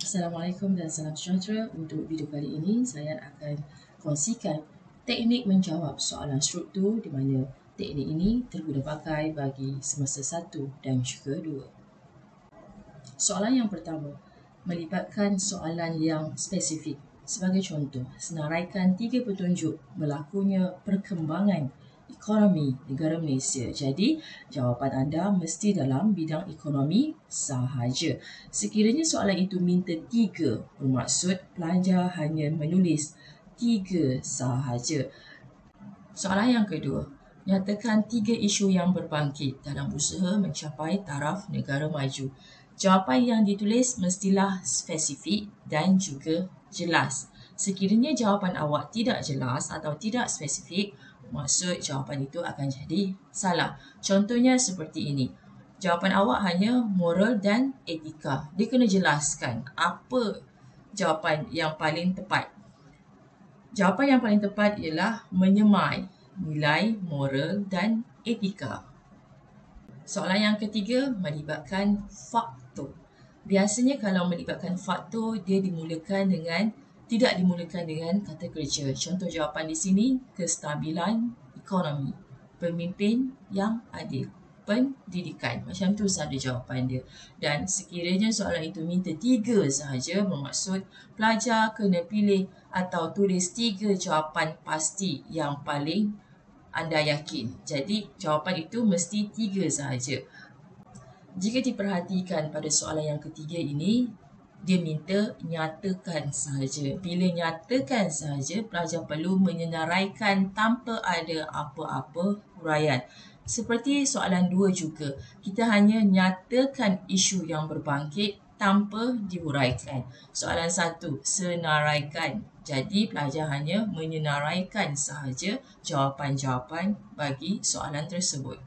Assalamualaikum dan salam sejahtera. Untuk video kali ini, saya akan kongsikan teknik menjawab soalan struktur di mana teknik ini terguna pakai bagi semester 1 dan juga 2. Soalan yang pertama, melibatkan soalan yang spesifik. Sebagai contoh, senaraikan 3 petunjuk berlakunya perkembangan ekonomi negara Malaysia. Jadi, jawapan anda mesti dalam bidang ekonomi sahaja. Sekiranya soalan itu minta 3, bermaksud pelajar hanya menulis 3 sahaja. Soalan yang kedua, nyatakan 3 isu yang berbangkit dalam usaha mencapai taraf negara maju. Jawapan yang ditulis mestilah spesifik dan juga jelas. Sekiranya jawapan awak tidak jelas atau tidak spesifik, maksud jawapan itu akan jadi salah. Contohnya seperti ini. Jawapan awak hanya moral dan etika. Dia kena jelaskan apa jawapan yang paling tepat. Jawapan yang paling tepat ialah menyemai nilai moral dan etika. Soalan yang ketiga, melibatkan faktor. Biasanya kalau melibatkan faktor, dia tidak dimulakan dengan kata kerja. Contoh jawapan di sini, kestabilan ekonomi, pemimpin yang adil, pendidikan. Macam tu sahaja jawapan dia. Dan sekiranya soalan itu minta 3 sahaja, bermaksud pelajar kena pilih atau tulis 3 jawapan pasti yang paling anda yakin. Jadi jawapan itu mesti 3 sahaja. Jika diperhatikan pada soalan yang ketiga ini, dia minta nyatakan sahaja. Bila nyatakan sahaja, pelajar perlu menyenaraikan tanpa ada apa-apa huraian. Seperti soalan 2 juga, kita hanya nyatakan isu yang berbangkit tanpa dihuraikan. Soalan 1, senaraikan. Jadi pelajar hanya menyenaraikan sahaja jawapan-jawapan bagi soalan tersebut.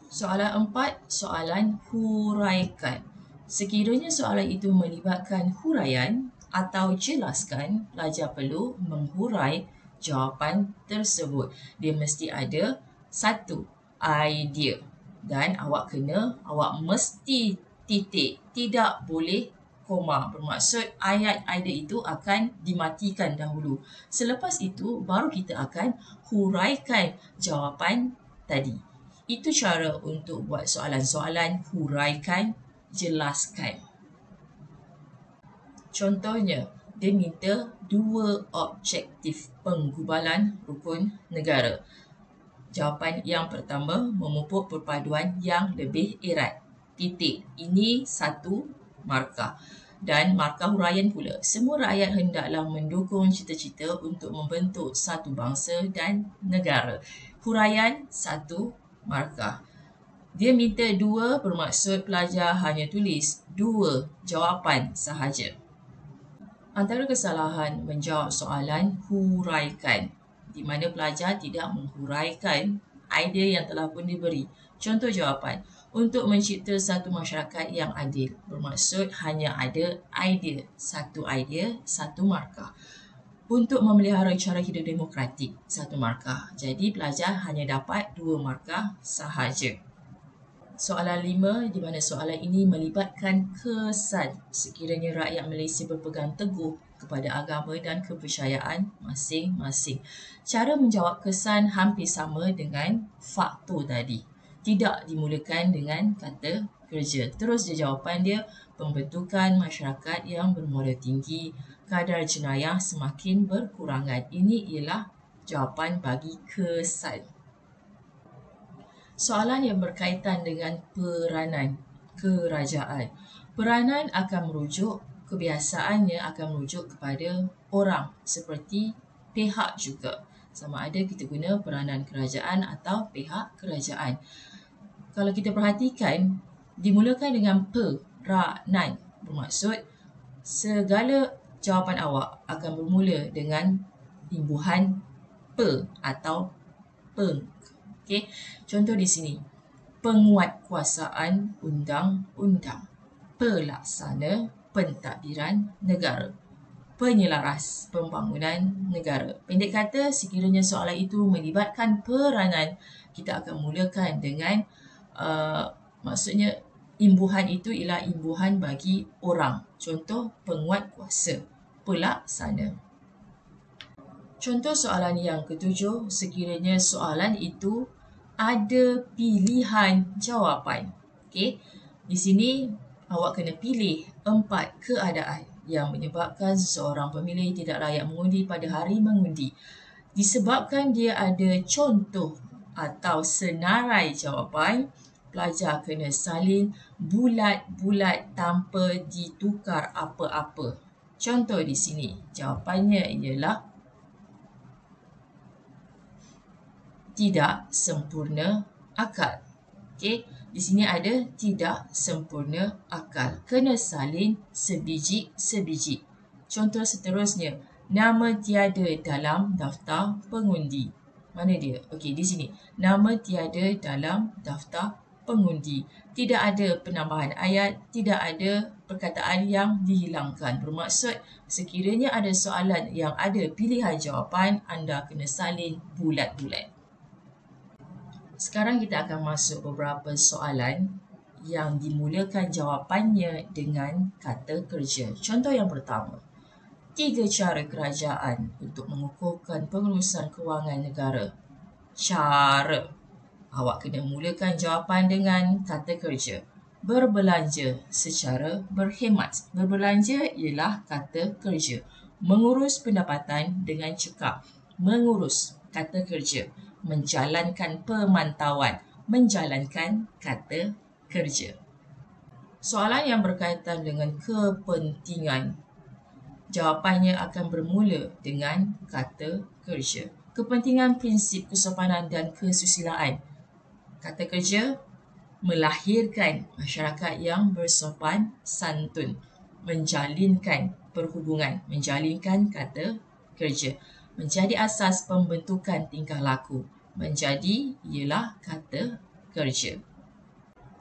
Soalan 4, soalan huraikan. Sekiranya soalan itu melibatkan huraian atau jelaskan, pelajar perlu menghurai jawapan tersebut. Dia mesti ada 1 idea dan awak mesti titik, tidak boleh koma. Bermaksud ayat idea itu akan dimatikan dahulu. Selepas itu baru kita akan huraikan jawapan tadi. Itu cara untuk buat soalan-soalan huraikan, jelaskan. Contohnya, dia minta 2 objektif penggubalan rukun negara. Jawapan yang pertama, memupuk perpaduan yang lebih erat. Titik. Ini 1 markah. Dan markah huraian pula. Semua rakyat hendaklah mendukung cita-cita untuk membentuk satu bangsa dan negara. Huraian 1 markah. Dia minta 2, bermaksud pelajar hanya tulis 2 jawapan sahaja. Antara kesalahan menjawab soalan huraikan, di mana pelajar tidak menghuraikan idea yang telah pun diberi. Contoh jawapan, untuk mencipta satu masyarakat yang adil, bermaksud hanya ada idea, 1 idea, 1 markah. Untuk memelihara cara hidup demokratik, 1 markah. Jadi pelajar hanya dapat 2 markah sahaja. Soalan 5, di mana soalan ini melibatkan kesan. Sekiranya rakyat Malaysia berpegang teguh kepada agama dan kepercayaan masing-masing. Cara menjawab kesan hampir sama dengan faktor tadi. Tidak dimulakan dengan kata kerja. Terus je jawapan dia, pembentukan masyarakat yang bermoral tinggi, kadar jenayah semakin berkurangan. Ini ialah jawapan bagi kesan. Soalan yang berkaitan dengan peranan kerajaan. Peranan akan merujuk, kebiasaannya akan merujuk kepada orang, seperti pihak juga. Sama ada kita guna peranan kerajaan atau pihak kerajaan. Kalau kita perhatikan, dimulakan dengan peranan. Bermaksud, segala jawapan awak akan bermula dengan imbuhan pe atau peng. Okey, contoh di sini. Penguatkuasaan undang-undang, pelaksana pentadbiran negara, penyelaras pembangunan negara. Pendek kata, sekiranya soalan itu melibatkan peranan, kita akan mulakan dengan maksudnya imbuhan itu ialah imbuhan bagi orang. Contoh, penguat kuasa, pelaksana. Contoh soalan yang ketujuh, sekiranya soalan itu ada pilihan jawapan. Okey, di sini awak kena pilih 4 keadaan yang menyebabkan seseorang pemilih tidak layak mengundi pada hari mengundi. Disebabkan dia ada contoh atau senarai jawapan, pelajar kena salin bulat-bulat tanpa ditukar apa-apa. Contoh di sini, jawapannya ialah tidak sempurna akal. Okey, di sini ada tidak sempurna akal. Kena salin sebiji-sebiji. Contoh seterusnya, nama tiada dalam daftar pengundi. Mana dia? Okey, di sini. Nama tiada dalam daftar pengundi. Tidak ada penambahan ayat, tidak ada perkataan yang dihilangkan. Bermaksud, sekiranya ada soalan yang ada pilihan jawapan, anda kena salin bulat-bulat. Sekarang kita akan masuk beberapa soalan yang dimulakan jawapannya dengan kata kerja. Contoh yang pertama, 3 cara kerajaan untuk mengukuhkan pengurusan kewangan negara. Cara. Awak kena mulakan jawapan dengan kata kerja. Berbelanja secara berhemat. Berbelanja ialah kata kerja. Mengurus pendapatan dengan cekap. Mengurus, kata kerja. Menjalankan pemantauan. Menjalankan kata kerja. Soalan yang berkaitan dengan kepentingan. Jawapannya akan bermula dengan kata kerja. Kepentingan prinsip kesopanan dan kesusilaan. Kata kerja, melahirkan masyarakat yang bersopan santun. Menjalinkan perhubungan. Menjalinkan kata kerja. Menjadi asas pembentukan tingkah laku. Menjadi ialah kata kerja.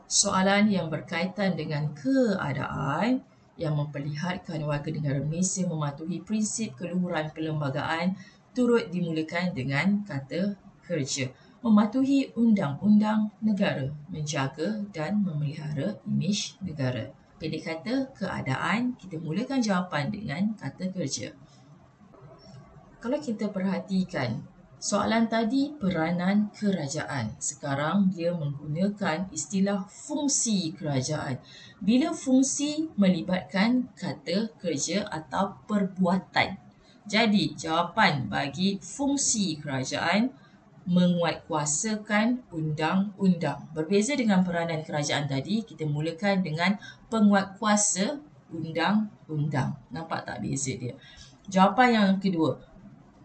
Soalan yang berkaitan dengan keadaan yang memperlihatkan warga negara Malaysia mematuhi prinsip keluhuran perlembagaan turut dimulakan dengan kata kerja. Mematuhi undang-undang negara, menjaga dan memelihara imej negara. Pendek kata, keadaan, kita mulakan jawapan dengan kata kerja. Kalau kita perhatikan, soalan tadi peranan kerajaan. Sekarang dia menggunakan istilah fungsi kerajaan. Bila fungsi melibatkan kata kerja atau perbuatan. Jadi, jawapan bagi fungsi kerajaan menguatkuasakan undang-undang. Berbeza dengan peranan kerajaan tadi, kita mulakan dengan penguatkuasa undang-undang. Nampak tak beza dia? Jawapan yang kedua,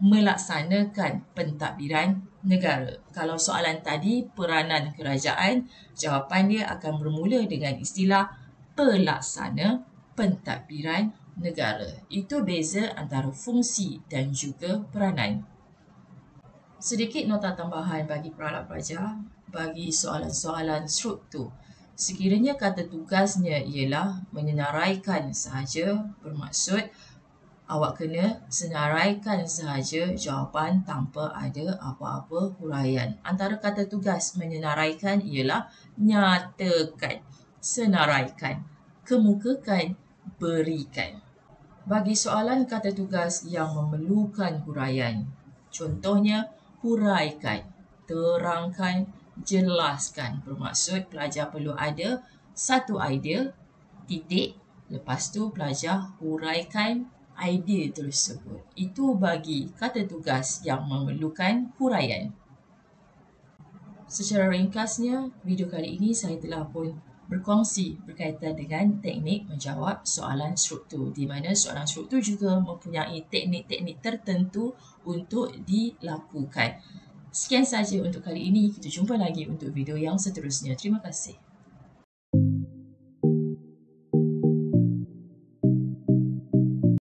melaksanakan pentadbiran negara. Kalau soalan tadi peranan kerajaan, jawapan dia akan bermula dengan istilah pelaksana pentadbiran negara. Itu beza antara fungsi dan juga peranan. Sedikit nota tambahan bagi peralat pelajar bagi soalan-soalan struktur. Sekiranya kata tugasnya ialah menyenaraikan sahaja, bermaksud awak kena senaraikan sahaja jawapan tanpa ada apa-apa huraian. Antara kata tugas menyenaraikan ialah nyatakan, senaraikan, kemukakan, berikan. Bagi soalan kata tugas yang memerlukan huraian, contohnya huraikan, terangkan, jelaskan. Bermaksud pelajar perlu ada satu idea, titik, lepas tu pelajar huraikan idea tersebut. Itu bagi kata tugas yang memerlukan huraian. Secara ringkasnya, video kali ini saya telah pun berkongsi berkaitan dengan teknik menjawab soalan struktur, di mana soalan struktur juga mempunyai teknik-teknik tertentu untuk dilakukan. Sekian sahaja untuk kali ini. Kita jumpa lagi untuk video yang seterusnya. Terima kasih.